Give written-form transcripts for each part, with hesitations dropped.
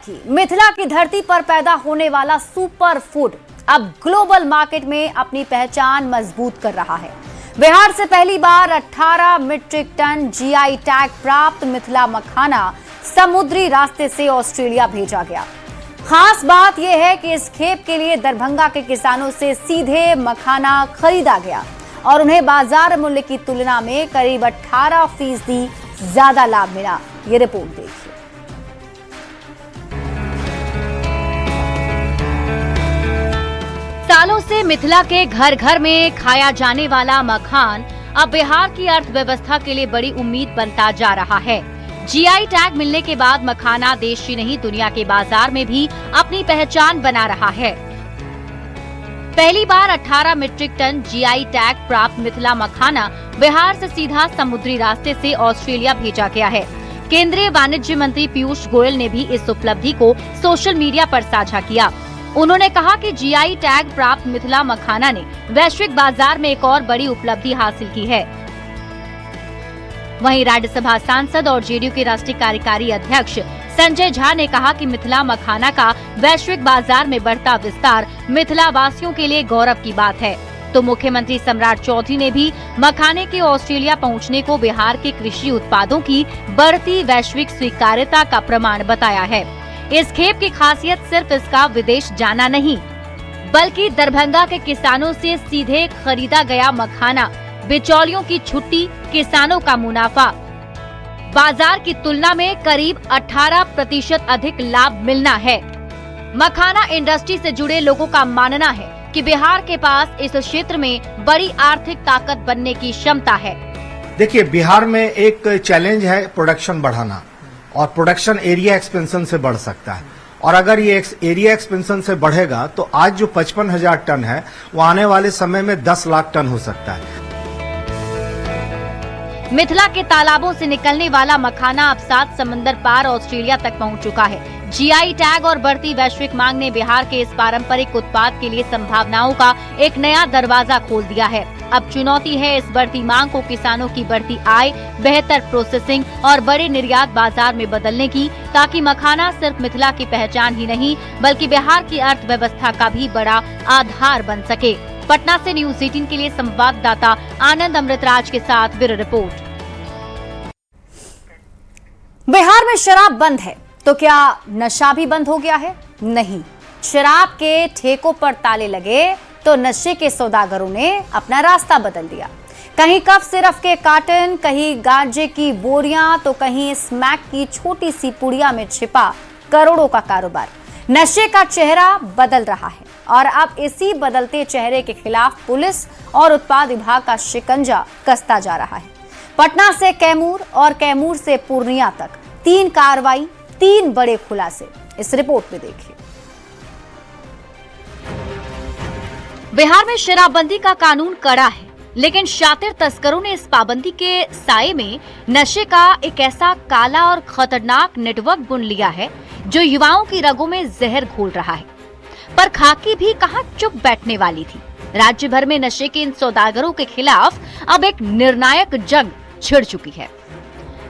थी। मिथिला की धरती पर पैदा होने वाला सुपर फूड अब ग्लोबल मार्केट में अपनी पहचान मजबूत कर रहा है। बिहार से पहली बार 18 मीट्रिक टन जीआई टैग प्राप्त मिथिला मखाना समुद्री रास्ते से ऑस्ट्रेलिया भेजा गया। खास बात यह है कि इस खेप के लिए दरभंगा के किसानों से सीधे मखाना खरीदा गया और उन्हें बाजार मूल्य की तुलना में करीब 18% ज्यादा लाभ मिला। ये रिपोर्ट देखिए। सालों से मिथिला के घर घर में खाया जाने वाला मखान अब बिहार की अर्थव्यवस्था के लिए बड़ी उम्मीद बनता जा रहा है। जीआई टैग मिलने के बाद मखाना देश ही नहीं दुनिया के बाजार में भी अपनी पहचान बना रहा है। पहली बार 18 मीट्रिक टन जीआई टैग प्राप्त मिथिला मखाना बिहार से सीधा समुद्री रास्ते से ऑस्ट्रेलिया भेजा गया है। केंद्रीय वाणिज्य मंत्री पीयूष गोयल ने भी इस उपलब्धि को सोशल मीडिया पर साझा किया। उन्होंने कहा कि जीआई टैग प्राप्त मिथिला मखाना ने वैश्विक बाजार में एक और बड़ी उपलब्धि हासिल की है। वहीं राज्यसभा सांसद और जेडीयू के राष्ट्रीय कार्यकारी अध्यक्ष संजय झा ने कहा कि मिथिला मखाना का वैश्विक बाजार में बढ़ता विस्तार मिथिला वासियों के लिए गौरव की बात है। तो मुख्यमंत्री सम्राट चौधरी ने भी मखाने के ऑस्ट्रेलिया पहुंचने को बिहार के कृषि उत्पादों की बढ़ती वैश्विक स्वीकार्यता का प्रमाण बताया है। इस खेप की खासियत सिर्फ इसका विदेश जाना नहीं, बल्कि दरभंगा के किसानों से सीधे खरीदा गया मखाना, बिचौलियों की छुट्टी, किसानों का मुनाफा, बाजार की तुलना में करीब 18% अधिक लाभ मिलना है। मखाना इंडस्ट्री से जुड़े लोगों का मानना है कि बिहार के पास इस क्षेत्र में बड़ी आर्थिक ताकत बनने की क्षमता है। देखिए, बिहार में एक चैलेंज है प्रोडक्शन बढ़ाना, और प्रोडक्शन एरिया एक्सपेंशन से बढ़ सकता है। और अगर ये एरिया एक्सपेंशन से बढ़ेगा तो आज जो 55,000 टन है वो आने वाले समय में 10 लाख टन हो सकता है। मिथिला के तालाबों से निकलने वाला मखाना अब 7 समंदर पार ऑस्ट्रेलिया तक पहुंच चुका है। जीआई टैग और बढ़ती वैश्विक मांग ने बिहार के इस पारंपरिक उत्पाद के लिए संभावनाओं का एक नया दरवाजा खोल दिया है। अब चुनौती है इस बढ़ती मांग को किसानों की बढ़ती आय, बेहतर प्रोसेसिंग और बड़े निर्यात बाजार में बदलने की, ताकि मखाना सिर्फ मिथिला की पहचान ही नहीं बल्कि बिहार की अर्थव्यवस्था का भी बड़ा आधार बन सके। पटना से न्यूज़ 18 के लिए संवाददाता आनंद अमृतराज के साथ ब्यूरो रिपोर्ट। बिहार में शराब बंद है तो क्या नशा भी बंद हो गया है? नहीं, शराब के ठेकों पर ताले लगे तो नशे के सौदागरों ने अपना रास्ता बदल दिया। कहीं कफ सिरफ के कार्टन, कहीं गांजे की बोरियां, तो कहीं स्मैक की छोटी सी पुड़िया में छिपा करोड़ों का कारोबार। नशे का चेहरा बदल रहा है और अब इसी बदलते चेहरे के खिलाफ पुलिस और उत्पाद विभाग का शिकंजा कसता जा रहा है। पटना से कैमूर और कैमूर से पूर्णिया तक 3 कार्रवाई, 3 बड़े खुलासे। इस रिपोर्ट में देखिए। बिहार में शराबबंदी का कानून कड़ा है, लेकिन शातिर तस्करों ने इस पाबंदी के साए में नशे का एक ऐसा काला और खतरनाक नेटवर्क बुन लिया है जो युवाओं की रगों में जहर घोल रहा है। पर खाकी भी कहां चुप बैठने वाली थी। राज्य भर में नशे के इन सौदागरों के खिलाफ अब एक निर्णायक जंग छिड़ चुकी है।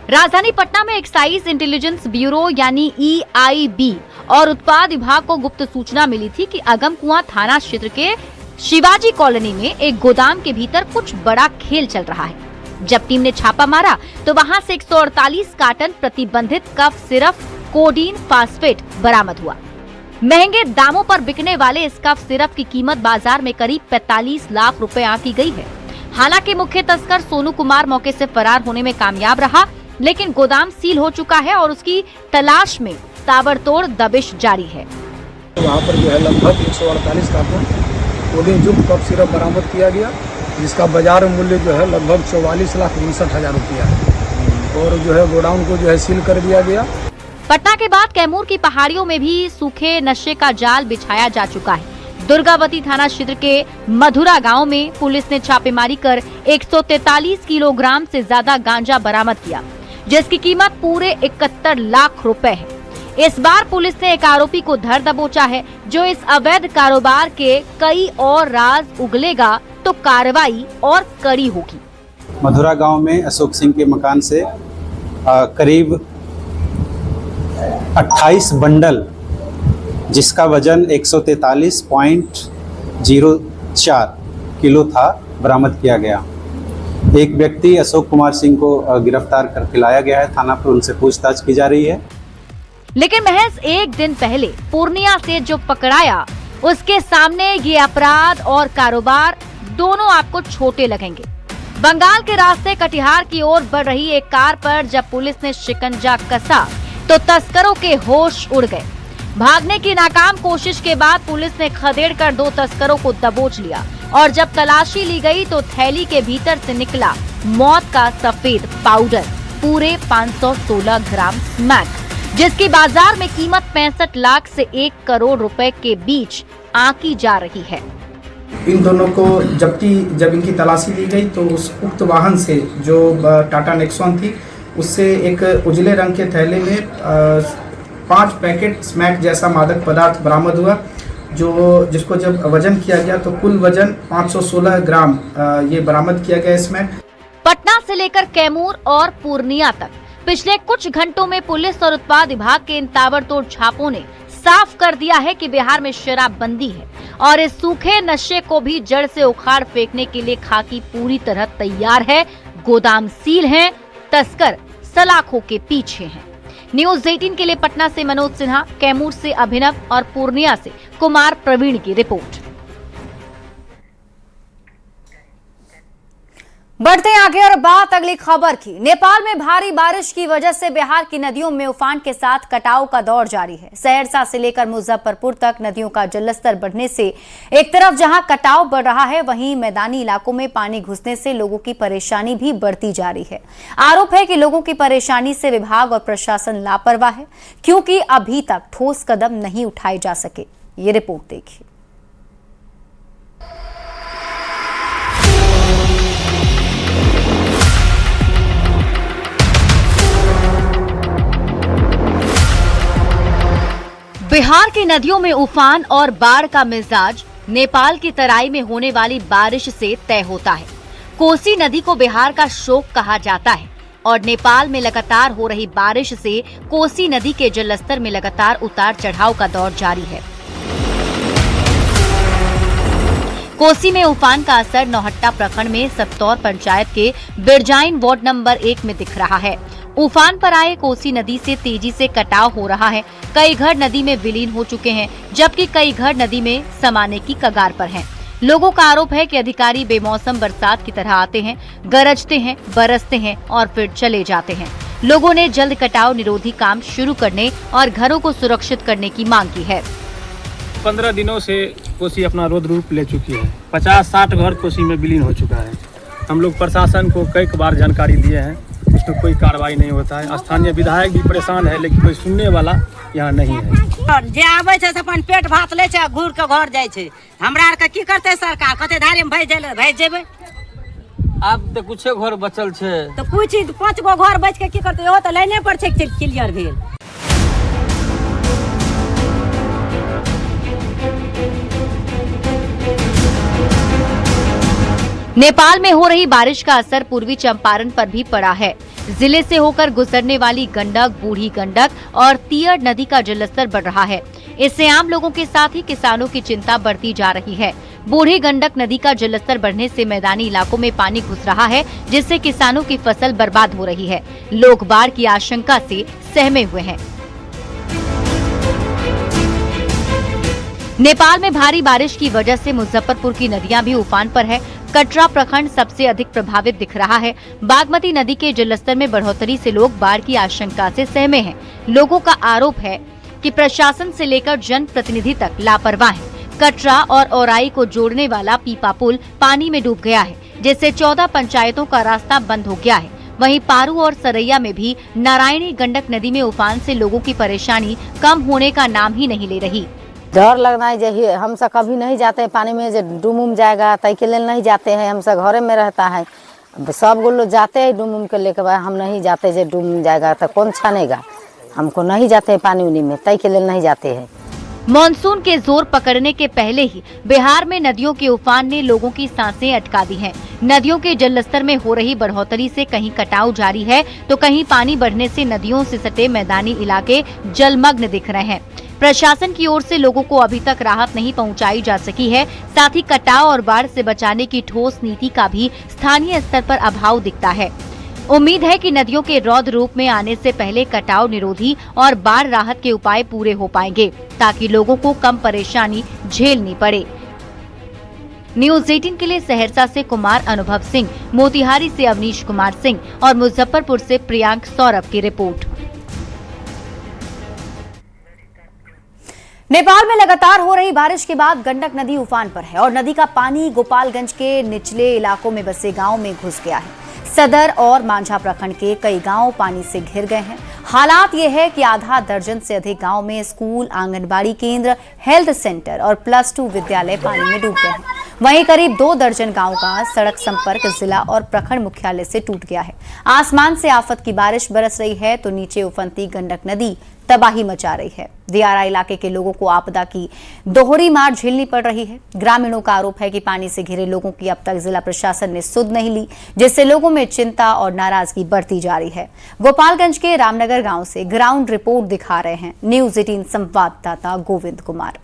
राजधानी पटना में एक्साइज इंटेलिजेंस ब्यूरो यानी EIB और उत्पाद विभाग को गुप्त सूचना मिली थी कि अगमकुआं थाना क्षेत्र के शिवाजी कॉलोनी में एक गोदाम के भीतर कुछ बड़ा खेल चल रहा है। जब टीम ने छापा मारा तो वहां से 148 कार्टन प्रतिबंधित कफ सिरप कोडीन फास्फेट बरामद हुआ। महंगे दामों पर बिकने वाले इस कफ सिरप की कीमत बाजार में करीब 45 लाख रुपए आंकी गई है। हालांकि मुख्य तस्कर सोनू कुमार मौके से फरार होने में कामयाब रहा, लेकिन गोदाम सील हो चुका है और उसकी तलाश में ताबड़तोड़ दबिश जारी है। वहाँ पर जो है लगभग 148 कार्टन कोडीन युक्त कफ सिरप बरामद किया गया, जिसका बाजार मूल्य जो है लगभग 44,59,000 रुपया है और जो है गोडाउन को जो है सील कर दिया गया। पटना के बाद कैमूर की पहाड़ियों में भी सूखे नशे का जाल बिछाया जा चुका है। दुर्गावती थाना क्षेत्र के मधुरा गांव में पुलिस ने छापेमारी कर 143 किलोग्राम से ज्यादा गांजा बरामद किया, जिसकी कीमत पूरे 71 लाख रुपए है। इस बार पुलिस ने एक आरोपी को धर दबोचा है, जो इस अवैध कारोबार के कई और राज उगलेगा तो कार्रवाई और कड़ी होगी। मधुरा गांव में अशोक सिंह के मकान से करीब 28 बंडल जिसका वजन 143.04 किलो था बरामद किया गया। एक व्यक्ति अशोक कुमार सिंह को गिरफ्तार करके लाया गया है थाना पर, उनसे पूछताछ की जा रही है। लेकिन महज एक दिन पहले पूर्णिया से जो पकड़ाया उसके सामने ये अपराध और कारोबार दोनों आपको छोटे लगेंगे। बंगाल के रास्ते कटिहार की ओर बढ़ रही एक कार पर जब पुलिस ने शिकंजा कसा तो तस्करों के होश उड़ गए। भागने की नाकाम कोशिश के बाद पुलिस ने खदेड़ कर 2 तस्करों को दबोच लिया और जब तलाशी ली गई तो थैली के भीतर से निकला मौत का सफेद पाउडर, पूरे 516 ग्राम स्मैक, जिसकी बाजार में कीमत 65 लाख से 1 करोड़ रुपए के बीच आंकी जा रही है। इन दोनों को जब इनकी तलाशी ली गई तो उस उक्त वाहन से जो टाटा नेक्सॉन थी उससे एक उजले रंग के थैले में 5 पैकेट स्मैक जैसा मादक पदार्थ बरामद हुआ, जिसको जब वजन किया गया तो कुल वजन 516 ग्राम ये बरामद किया गया स्मैक। पटना से लेकर कैमूर और पूर्णिया तक पिछले कुछ घंटों में पुलिस और उत्पाद विभाग के इन ताबड़तोड़ छापों ने साफ कर दिया है कि बिहार में शराबबंदी है और इस सूखे नशे को भी जड़ से उखाड़ फेंकने के लिए खाकी पूरी तरह तैयार है। गोदाम सील हैं, तस्कर सलाखों के पीछे हैं। न्यूज़ 18 के लिए पटना से मनोज सिन्हा, कैमूर से अभिनव और पूर्णिया से कुमार प्रवीण की रिपोर्ट। बढ़ते आगे और बात अगली खबर की। नेपाल में भारी बारिश की वजह से बिहार की नदियों में उफान के साथ कटाव का दौर जारी है। सहरसा से लेकर मुजफ्फरपुर तक नदियों का जलस्तर बढ़ने से एक तरफ जहां कटाव बढ़ रहा है, वहीं मैदानी इलाकों में पानी घुसने से लोगों की परेशानी भी बढ़ती जा रही है। आरोप है कि लोगों की परेशानी से विभाग और प्रशासन लापरवाह है, क्योंकि अभी तक ठोस कदम नहीं उठाए जा सके। ये रिपोर्ट देखिए। बिहार की नदियों में उफान और बाढ़ का मिजाज नेपाल की तराई में होने वाली बारिश से तय होता है। कोसी नदी को बिहार का शोक कहा जाता है और नेपाल में लगातार हो रही बारिश से कोसी नदी के जलस्तर में लगातार उतार चढ़ाव का दौर जारी है। कोसी में उफान का असर नौहट्टा प्रखंड में सत्तौर पंचायत के बिरजाइन वार्ड नंबर 1 में दिख रहा है। उफान पर आए कोसी नदी से तेजी से कटाव हो रहा है। कई घर नदी में विलीन हो चुके हैं, जबकि कई घर नदी में समाने की कगार पर हैं। लोगों का आरोप है कि अधिकारी बेमौसम बरसात की तरह आते हैं, गरजते हैं, बरसते हैं और फिर चले जाते हैं। लोगों ने जल्द कटाव निरोधी काम शुरू करने और घरों को सुरक्षित करने की मांग की है। 15 दिनों से कोसी अपना रौद्र रूप ले चुकी है। 50-60 घर कोसी में विलीन हो चुका है। हम लोग प्रशासन को कई बार जानकारी दिए हैं, उसमें कोई कार्रवाई नहीं होता है। स्थानीय विधायक भी परेशान है, लेकिन कोई सुनने वाला यहाँ नहीं है। जे आबै छै से अपन पेट भात ले छै, घूर के घर जाय छै। हमरा आर के की करते सरकार, कते धारे में भेज जेबै। आब तो कुछ घर बचल छै, तो कुछ 5 गो घर बच के की करते, इहो तो लाइने पर छै क्लियर भेल। नेपाल में हो रही बारिश का असर पूर्वी चंपारण पर भी पड़ा है। जिले से होकर गुजरने वाली गंडक, बूढ़ी गंडक और तियर नदी का जलस्तर बढ़ रहा है। इससे आम लोगों के साथ ही किसानों की चिंता बढ़ती जा रही है। बूढ़ी गंडक नदी का जलस्तर बढ़ने से मैदानी इलाकों में पानी घुस रहा है, जिससे किसानों की फसल बर्बाद हो रही है। लोग बाढ़ की आशंका से सहमे हुए हैं। नेपाल में भारी बारिश की वजह से मुजफ्फरपुर की नदियां भी उफान पर है। कटरा प्रखंड सबसे अधिक प्रभावित दिख रहा है। बागमती नदी के जलस्तर में बढ़ोतरी से लोग बाढ़ की आशंका से सहमे हैं। लोगों का आरोप है कि प्रशासन से लेकर जनप्रतिनिधि तक लापरवाह है। कटरा और औराई को जोड़ने वाला पीपा पुल पानी में डूब गया है, जिससे 14 पंचायतों का रास्ता बंद हो गया है। वहीं पारू और सरैया में भी नारायणी गंडक नदी में उफान से लोगों की परेशानी कम होने का नाम ही नहीं ले रही। डर लगना है, जो हम सब कभी नहीं जाते हैं पानी में, जो डूम जाएगा तय के लिए नहीं जाते हैं। हम सब घरे में रहता है, सब लोग जाते हैं डूम के लेकर, हम नहीं जाते। जो डूम जाएगा तो कौन छानेगा, हमको नहीं जाते हैं पानी उनी में, तय के लिए नहीं जाते हैं। मॉनसून के जोर पकड़ने के पहले ही बिहार में नदियों के उफान ने लोगों की सांसें अटका दी हैं। नदियों के जलस्तर में हो रही बढ़ोतरी से कहीं कटाव जारी है तो कहीं पानी बढ़ने से नदियों से सटे मैदानी इलाके जलमग्न दिख रहे हैं। प्रशासन की ओर से लोगों को अभी तक राहत नहीं पहुंचाई जा सकी है। साथ ही कटाव और बाढ़ से बचाने की ठोस नीति का भी स्थानीय स्तर पर अभाव दिखता है। उम्मीद है कि नदियों के रौद्र रूप में आने से पहले कटाव निरोधी और बाढ़ राहत के उपाय पूरे हो पाएंगे ताकि लोगों को कम परेशानी झेलनी पड़े। न्यूज़ 18 के लिए सहरसा से कुमार अनुभव सिंह, मोतिहारी से अवनीश कुमार सिंह और मुजफ्फरपुर से प्रियांक सौरभ की रिपोर्ट। नेपाल में लगातार हो रही बारिश के बाद गंडक नदी उफान पर है और नदी का पानी गोपालगंज के निचले इलाकों में बसे गांव में घुस गया है। सदर और मांझा प्रखंड के कई गांव पानी से घिर गए हैं। हालात ये है कि आधा दर्जन से अधिक गांव में स्कूल, आंगनबाड़ी केंद्र, हेल्थ सेंटर और +2 विद्यालय पानी में डूब गए हैं। वहीं करीब 2 दर्जन गांव का सड़क संपर्क जिला और प्रखंड मुख्यालय से टूट गया है। आसमान से आफत की बारिश बरस रही है तो नीचे उफनती गंडक नदी तबाही मचा रही है। दियारा इलाके के लोगों को आपदा की दोहरी मार झेलनी पड़ रही है। ग्रामीणों का आरोप है कि पानी से घिरे लोगों की अब तक जिला प्रशासन ने सुध नहीं ली, जिससे लोगों में चिंता और नाराजगी बढ़ती जा रही है। गोपालगंज के रामनगर गांव से ग्राउंड रिपोर्ट दिखा रहे हैं न्यूज़ 18 संवाददाता गोविंद कुमार।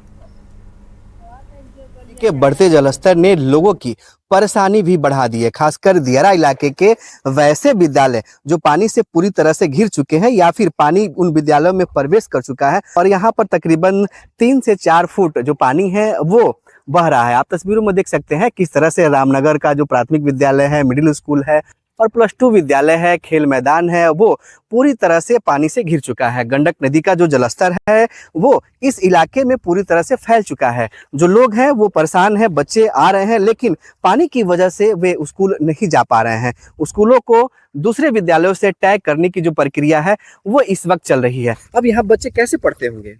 के बढ़ते जलस्तर ने लोगों की परेशानी भी बढ़ा दी है। खासकर दियारा इलाके के वैसे विद्यालय जो पानी से पूरी तरह से घिर चुके हैं या फिर पानी उन विद्यालयों में प्रवेश कर चुका है और यहाँ पर तकरीबन 3 से 4 फुट जो पानी है वो बह रहा है। आप तस्वीरों में देख सकते हैं किस तरह से रामनगर का जो प्राथमिक विद्यालय है, मिडिल स्कूल है और +2 विद्यालय है, खेल मैदान है, वो पूरी तरह से पानी से घिर चुका है। गंडक नदी का जो जलस्तर है वो इस इलाके में पूरी तरह से फैल चुका है। जो लोग हैं वो परेशान हैं, बच्चे आ रहे हैं लेकिन पानी की वजह से वे स्कूल नहीं जा पा रहे हैं। स्कूलों को दूसरे विद्यालयों से टैग करने की जो प्रक्रिया है वो इस वक्त चल रही है। अब यहाँ बच्चे कैसे पढ़ते होंगे?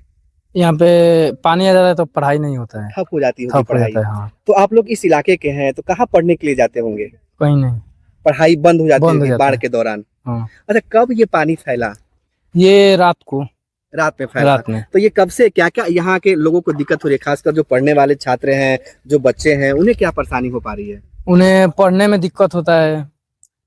यहाँ पे पानी आ जाता है तो पढ़ाई नहीं होता है, ठप हो जाती है पढ़ाई। हाँ। तो आप लोग इस इलाके के हैं तो कहाँ पढ़ने के लिए जाते होंगे? कहीं नहीं, पढ़ाई बंद हो जाती है बाढ़ के दौरान। हाँ। अच्छा, कब ये पानी फैला? ये रात में फैला। रात में। तो ये कब से क्या क्या यहाँ के लोगों को दिक्कत हो रही है? खासकर जो पढ़ने वाले छात्र हैं, जो बच्चे हैं, उन्हें क्या परेशानी हो पा रही है? उन्हें पढ़ने में दिक्कत होता है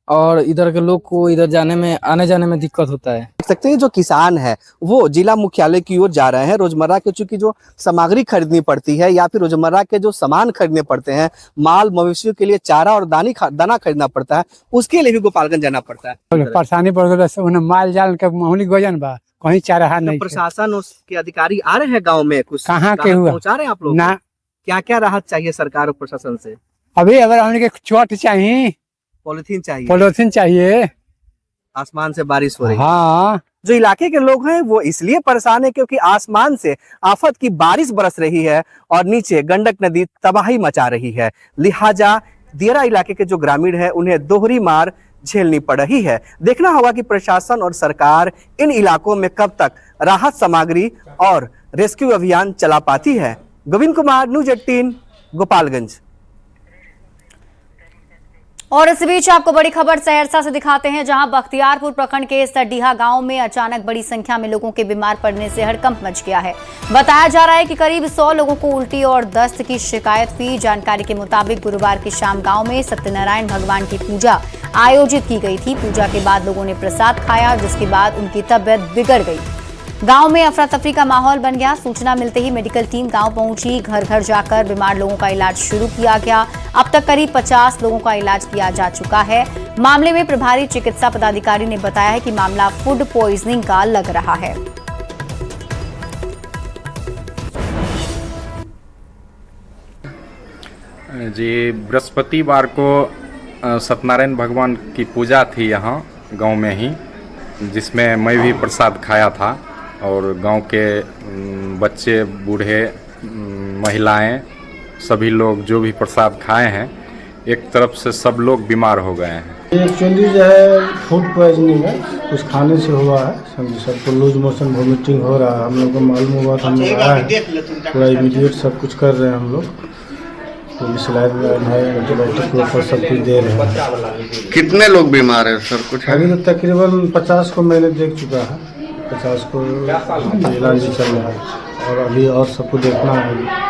और इधर के लोग को इधर जाने में, आने जाने में दिक्कत होता है। देख सकते हैं जो किसान है वो जिला मुख्यालय की ओर जा रहे हैं। रोजमर्रा के चूंकि जो सामग्री खरीदनी पड़ती है या फिर रोजमर्रा के जो सामान खरीदने पड़ते हैं, माल मवेशियों के लिए चारा और दाना खरीदना पड़ता है, उसके लिए भी गोपालगंज जाना पड़ता है। परेशानी पड़ गई, माल जाल के मामूली गोजन बा, कहीं चारा नहीं। प्रशासन उसके अधिकारी आ रहे हैं गाँव में, कुछ कहाँ के हुआ पहुँचा रहे हैं आप लोग? ना, क्या क्या राहत चाहिए सरकार और प्रशासन से? अभी अगर उनके चोट चाहिए, पॉलिथीन चाहिए, आसमान से बारिश हो रही है। हाँ। जो इलाके के लोग हैं वो इसलिए परेशान है क्योंकि आसमान से आफत की बारिश बरस रही है और नीचे गंडक नदी तबाही मचा रही है। लिहाजा दियारा इलाके के जो ग्रामीण है उन्हें दोहरी मार झेलनी पड़ रही है। देखना होगा कि प्रशासन और सरकार इन इलाकों में कब तक राहत सामग्री और रेस्क्यू अभियान चला पाती है। गोविंद कुमार, न्यूज़ 18, गोपालगंज। और इस बीच आपको बड़ी खबर सहरसा से दिखाते हैं, जहां बख्तियारपुर प्रखंड के सडीहा गांव में अचानक बड़ी संख्या में लोगों के बीमार पड़ने से हड़कंप मच गया है। बताया जा रहा है कि करीब 100 लोगों को उल्टी और दस्त की शिकायत थी। जानकारी के मुताबिक गुरुवार की शाम गांव में सत्यनारायण भगवान की पूजा आयोजित की गई थी। पूजा के बाद लोगों ने प्रसाद खाया, जिसके बाद उनकी तबियत बिगड़ गई। गांव में अफरा तफरी का माहौल बन गया। सूचना मिलते ही मेडिकल टीम गांव पहुंची। घर घर जाकर बीमार लोगों का इलाज शुरू किया गया। अब तक करीब 50 लोगों का इलाज किया जा चुका है। मामले में प्रभारी चिकित्सा पदाधिकारी ने बताया है कि मामला फूड पॉइजनिंग का लग रहा है। जी, बृहस्पतिवार को सत्यनारायण भगवान की पूजा थी यहाँ गांव में ही, जिसमें मैं भी प्रसाद खाया था और गांव के बच्चे, बूढ़े, महिलाएं, सभी लोग जो भी प्रसाद खाए हैं, एक तरफ से सब लोग बीमार हो गए हैं। एक्चुअली जो है फूड पॉइजनिंग है, कुछ खाने से हुआ है। समझे, सबको लूज मोशन, वॉमिटिंग हो रहा है। हम लोग को मालूम हुआ था, हम लोग आए, पूरा इमीडिएट सब कुछ कर रहे हैं हम लोग। पुलिस लाइन है, एंटीबायोटिक के ऊपर सब कुछ दे रहे हैं। कितने लोग बीमार हैं सर? कुछ अभी तो तकरीबन 50 को मैंने देख चुका है, 50 को इलाज चल रहा है और अभी और सबको देखना है।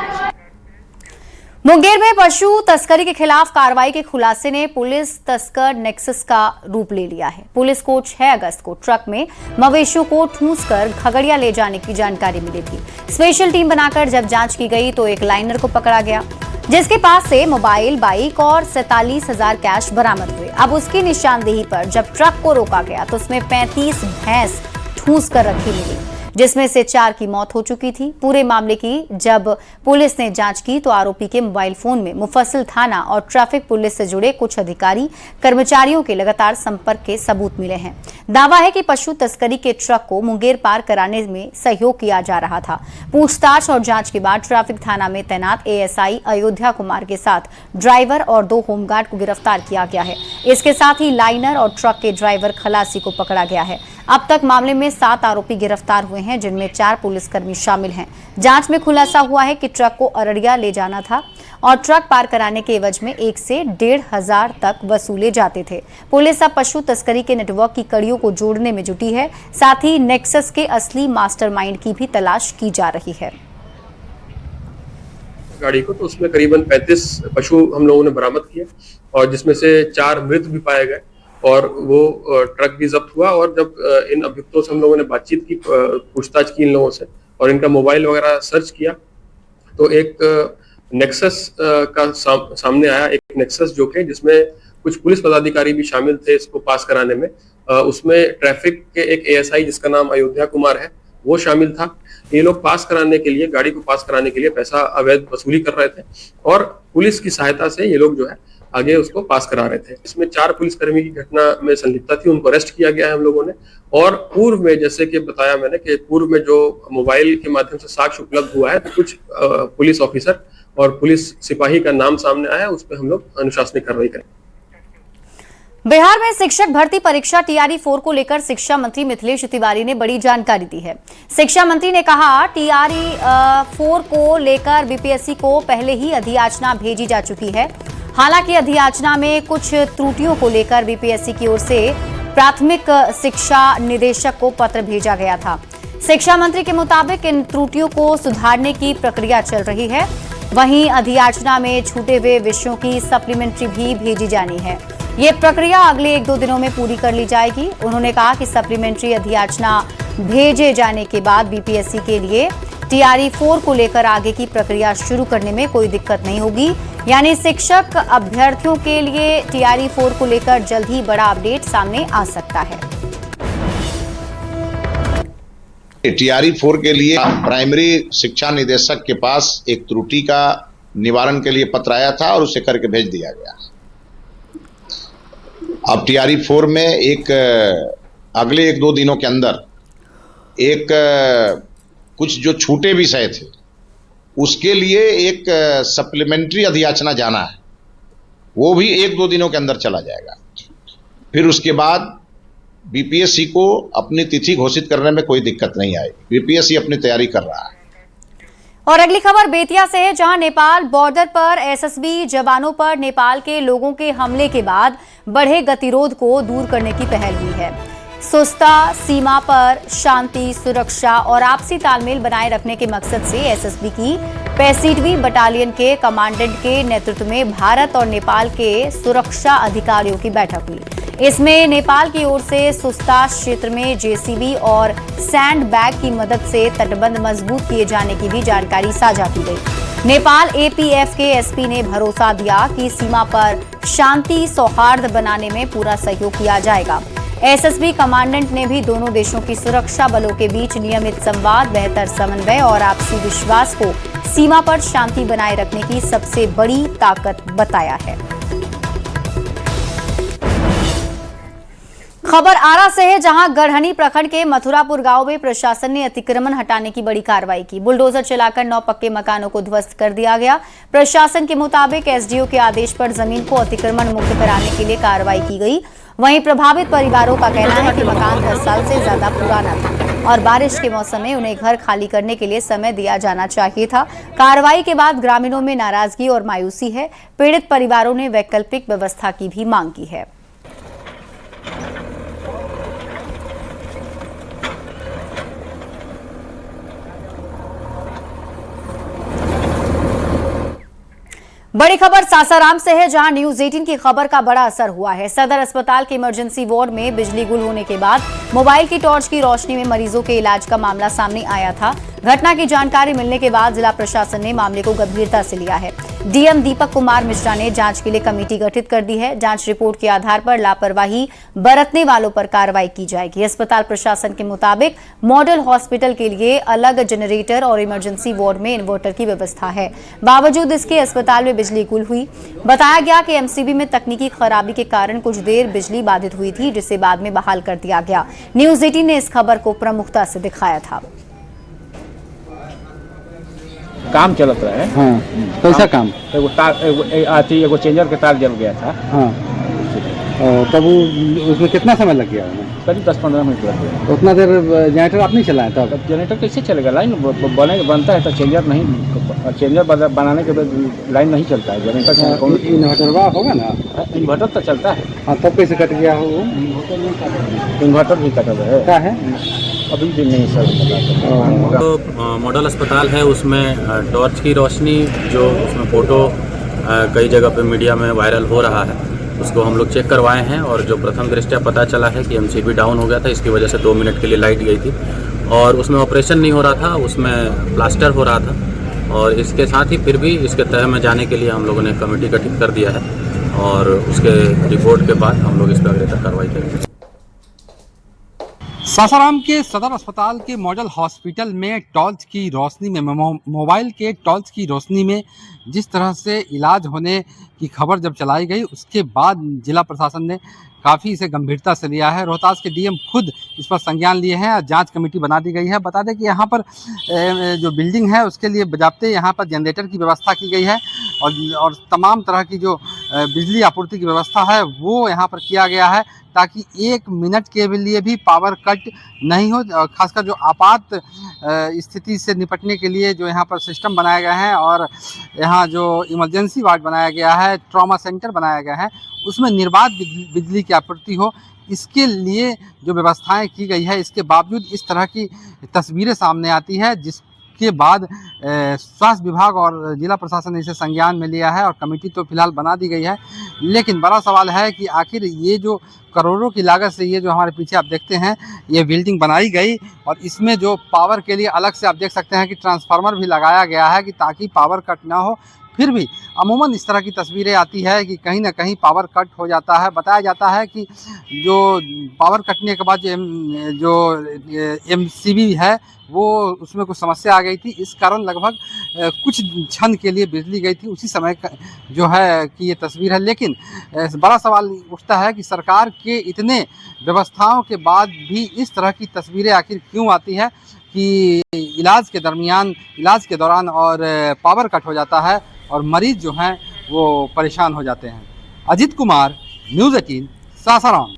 मुंगेर में पशु तस्करी के खिलाफ कार्रवाई के खुलासे ने पुलिस तस्कर नेक्सस का रूप ले लिया है। पुलिस को 6 अगस्त को ट्रक में मवेशियों को ठूंसकर खगड़िया ले जाने की जानकारी मिली थी। स्पेशल टीम बनाकर जब जांच की गई तो एक लाइनर को पकड़ा गया, जिसके पास से मोबाइल, बाइक और 47,000 कैश बरामद हुए। अब उसकी निशानदेही पर जब ट्रक को रोका गया तो उसमें 35 भैंस ठूंस कर रखी मिली, जिसमें से 4 की मौत हो चुकी थी। पूरे मामले की जब पुलिस ने जांच की तो आरोपी के मोबाइल फोन में मुफस्सिल थाना और ट्रैफिक पुलिस से जुड़े कुछ अधिकारी कर्मचारियों के लगातार संपर्क के सबूत मिले हैं। दावा है कि पशु तस्करी के ट्रक को मुंगेर पार कराने में सहयोग किया जा रहा था। पूछताछ और जांच के बाद ट्रैफिक थाना में तैनात एएसआई अयोध्या कुमार के साथ ड्राइवर और 2 होमगार्ड को गिरफ्तार किया गया है। इसके साथ ही लाइनर और ट्रक के ड्राइवर खलासी को पकड़ा गया है। अब तक मामले में 7 आरोपी गिरफ्तार हुए हैं, जिनमें 4 पुलिसकर्मी शामिल हैं। जांच में खुलासा हुआ है कि ट्रक को अररिया ले जाना था और ट्रक पार कराने के एवज में 1 से 1,500 तक वसूले जाते थे। पुलिस अब पशु तस्करी के नेटवर्क की कड़ियों को जोड़ने में जुटी है। साथ ही नेक्सस के असली मास्टरमाइंड की भी तलाश की जा रही है। गाड़ी को तो उसमें करीबन 35 पशु हम लोगों ने बरामद किए और जिसमें से 4 मृत भी पाए गए और वो ट्रक भी जब्त हुआ। और जब इन अभियुक्तों से हम लोगों ने बातचीत की, पूछताछ की इन लोगों से और इनका मोबाइल वगैरह सर्च किया तो एक नेक्सस का सामने आया। एक नेक्सस जो कि जिसमें कुछ पुलिस पदाधिकारी भी शामिल थे इसको पास कराने में। उसमें ट्रैफिक के एक एएसआई जिसका नाम अयोध्या कुमार है वो शामिल था। ये लोग पास कराने के लिए, गाड़ी को पास कराने के लिए पैसा अवैध वसूली कर रहे थे और पुलिस की सहायता से ये लोग जो है आगे उसको पास करा रहे थे। इसमें 4 पुलिसकर्मी की घटना में संलिप्तता थी, उनको अरेस्ट किया गया है हम लोगों ने। और पूर्व में जैसे कि बताया मैंने कि पूर्व में जो मोबाइल के माध्यम से साक्ष्य उपलब्ध हुआ है तो कुछ पुलिस ऑफिसर और पुलिस सिपाही का नाम सामने आया, उस पर हम लोग अनुशासनिक कार्रवाई करें। बिहार में शिक्षक भर्ती परीक्षा TRE-4 को लेकर शिक्षा मंत्री मिथिलेश तिवारी ने बड़ी जानकारी दी है। शिक्षा मंत्री ने कहा TRE-4 को लेकर बीपीएससी को पहले ही अधियाचना भेजी जा चुकी है। हालांकि अधियाचना में कुछ त्रुटियों को लेकर बीपीएससी की ओर से प्राथमिक शिक्षा निदेशक को पत्र भेजा गया था। शिक्षा मंत्री के मुताबिक इन त्रुटियों को सुधारने की प्रक्रिया चल रही है। वहीं अधियाचना में छूटे हुए विषयों की सप्लीमेंट्री भी भेजी जानी है। ये प्रक्रिया अगले 1-2 दिनों में पूरी कर ली जाएगी। उन्होंने कहा कि सप्लीमेंट्री अधियाचना भेजे जाने के बाद बीपीएससी के लिए TRE-4 को लेकर आगे की प्रक्रिया शुरू करने में कोई दिक्कत नहीं होगी। यानी शिक्षक अभ्यर्थियों के लिए TRE-4 को लेकर जल्द ही बड़ा अपडेट सामने आ सकता है। TRE-4 के लिए प्राइमरी शिक्षा निदेशक के पास एक त्रुटि का निवारण के लिए पत्र आया था और उसे करके भेज दिया गया। अब TRE-4 में एक अगले 1-2 दिनों के अंदर एक कुछ जो छूटे विषय थे उसके लिए एक सप्लीमेंट्री अधियाचना जाना है, वो भी 1-2 दिनों के अंदर चला जाएगा। फिर उसके बाद बीपीएससी को अपनी तिथि घोषित करने में कोई दिक्कत नहीं आएगी। बीपीएससी अपनी तैयारी कर रहा है। और अगली खबर बेतिया से है, जहां नेपाल बॉर्डर पर एसएसबी जवानों पर नेपाल के लोगों के हमले के बाद बढ़े गतिरोध को दूर करने की पहल हुई है। सुस्ता सीमा पर शांति, सुरक्षा और आपसी तालमेल बनाए रखने के मकसद से एसएसबी की 65वीं बटालियन के कमांडेंट के नेतृत्व में भारत और नेपाल के सुरक्षा अधिकारियों की बैठक हुई। इसमें नेपाल की ओर से सुस्ता क्षेत्र में जेसीबी और सैंड बैग की मदद से तटबंध मजबूत किए जाने की भी जानकारी साझा की गई। नेपाल एपीएफ के एसपी ने भरोसा दिया कि सीमा पर शांति सौहार्द बनाने में पूरा सहयोग किया जाएगा। एसएसबी कमांडेंट ने भी दोनों देशों की सुरक्षा बलों के बीच नियमित संवाद, बेहतर समन्वय और आपसी विश्वास को सीमा पर शांति बनाए रखने की सबसे बड़ी ताकत बताया है। खबर आरा से है, जहां गढ़हनी प्रखंड के मथुरापुर गांव में प्रशासन ने अतिक्रमण हटाने की बड़ी कार्रवाई की। बुलडोजर चलाकर 9 पक्के मकानों को ध्वस्त कर दिया गया। प्रशासन के मुताबिक एसडीओ के आदेश पर जमीन को अतिक्रमण मुक्त कराने के लिए कार्रवाई की गई। वहीं प्रभावित परिवारों का कहना है कि मकान 10 साल से ज्यादा पुराना था और बारिश के मौसम में उन्हें घर खाली करने के लिए समय दिया जाना चाहिए था। कार्रवाई के बाद ग्रामीणों में नाराजगी और मायूसी है। पीड़ित परिवारों ने वैकल्पिक व्यवस्था की भी मांग की है। बड़ी खबर सासाराम से है, जहां न्यूज 18 की खबर का बड़ा असर हुआ है। सदर अस्पताल के इमरजेंसी वार्ड में बिजली गुल होने के बाद मोबाइल की टॉर्च की रोशनी में मरीजों के इलाज का मामला सामने आया था। घटना की जानकारी मिलने के बाद जिला प्रशासन ने मामले को गंभीरता से लिया है। डीएम दीपक कुमार मिश्रा ने जांच के लिए कमेटी गठित कर दी है। जांच रिपोर्ट के आधार पर लापरवाही बरतने वालों पर कार्रवाई की जाएगी। अस्पताल प्रशासन के मुताबिक मॉडल हॉस्पिटल के लिए अलग जनरेटर और इमरजेंसी वार्ड में इन्वर्टर की व्यवस्था है। बावजूद इसके अस्पताल में बिजली गुल हुई। बताया गया कि एमसीबी में तकनीकी खराबी के कारण कुछ देर बिजली बाधित हुई थी, जिसे बाद में बहाल कर दिया गया। न्यूज 18 ने इस खबर को प्रमुखता से दिखाया था। काम चलत रहे। हाँ, कैसा काम? एगो चेंजर के तार जल गया था। हाँ, तब उसमें कितना समय लग गया? करीब 10-15 मिनट लग गया। उतना देर जनरेटर आप नहीं चलाए तब? जनरेटर कैसे चलेगा? लाइन बनता है तो चेंजर नहीं, चेंजर बनाने के बाद लाइन नहीं चलता है। जनरेटर इन्वर्टर होगा ना? इन्वर्टर तो चलता है। हाँ, तब कैसे कट गया हो? इन्वर्टर भी कटा हुआ है। क्या है? अभी भी नहीं सर। तो मॉडल अस्पताल है, उसमें टॉर्च की रोशनी जो उसमें फ़ोटो कई जगह पे मीडिया में वायरल हो रहा है, उसको हम लोग चेक करवाए हैं और जो प्रथम दृष्टया पता चला है कि एमसीबी डाउन हो गया था। इसकी वजह से 2 मिनट के लिए लाइट गई थी और उसमें ऑपरेशन नहीं हो रहा था, उसमें प्लास्टर हो रहा था। और इसके साथ ही फिर भी इसके तह में जाने के लिए हम लोगों ने कमेटी गठित कर दिया है और उसके रिपोर्ट के बाद हम लोग इस पर अग्रेतर कार्रवाई करेंगे। सासाराम के सदर अस्पताल के मॉडल हॉस्पिटल में टॉर्च की रोशनी में मोबाइल के टॉर्च की रोशनी में जिस तरह से इलाज होने की खबर जब चलाई गई, उसके बाद जिला प्रशासन ने काफ़ी इसे गंभीरता से लिया है। रोहतास के डीएम खुद इस पर संज्ञान लिए हैं और जांच कमेटी बना दी गई है। बता दें कि यहाँ पर जो बिल्डिंग है उसके लिए बजाबते यहाँ पर जनरेटर की व्यवस्था की गई है और तमाम तरह की जो बिजली आपूर्ति की व्यवस्था है वो यहाँ पर किया गया है, ताकि 1 मिनट के लिए भी पावर कट नहीं हो। खासकर जो आपात स्थिति से निपटने के लिए जो यहाँ पर सिस्टम बनाया गया है और यहाँ जो इमरजेंसी वार्ड बनाया गया है, ट्रॉमा सेंटर बनाया गया है, उसमें निर्बाध बिजली की आपूर्ति हो, इसके लिए जो व्यवस्थाएं की गई है। इसके बावजूद इस तरह की तस्वीरें सामने आती है, जिसके बाद स्वास्थ्य विभाग और जिला प्रशासन ने इसे संज्ञान में लिया है और कमेटी तो फिलहाल बना दी गई है। लेकिन बड़ा सवाल है कि आखिर ये जो करोड़ों की लागत से ये जो हमारे पीछे आप देखते हैं ये बिल्डिंग बनाई गई और इसमें जो पावर के लिए अलग से आप देख सकते हैं कि ट्रांसफार्मर भी लगाया गया है कि ताकि पावर कट ना हो। फिर भी अमूमन इस तरह की तस्वीरें आती है कि कहीं ना कहीं पावर कट हो जाता है। बताया जाता है कि जो पावर कटने के बाद जो एमसीबी है वो उसमें कुछ समस्या आ गई थी, इस कारण लगभग कुछ क्षण के लिए बिजली गई थी। उसी समय जो है कि ये तस्वीर है। लेकिन बड़ा सवाल उठता है कि सरकार के इतने व्यवस्थाओं के बाद भी इस तरह की तस्वीरें आखिर क्यों आती है कि इलाज के दौरान और पावर कट हो जाता है और मरीज जो हैं वो परेशान हो जाते हैं। अजीत कुमार, न्यूज़ 18, सासाराम।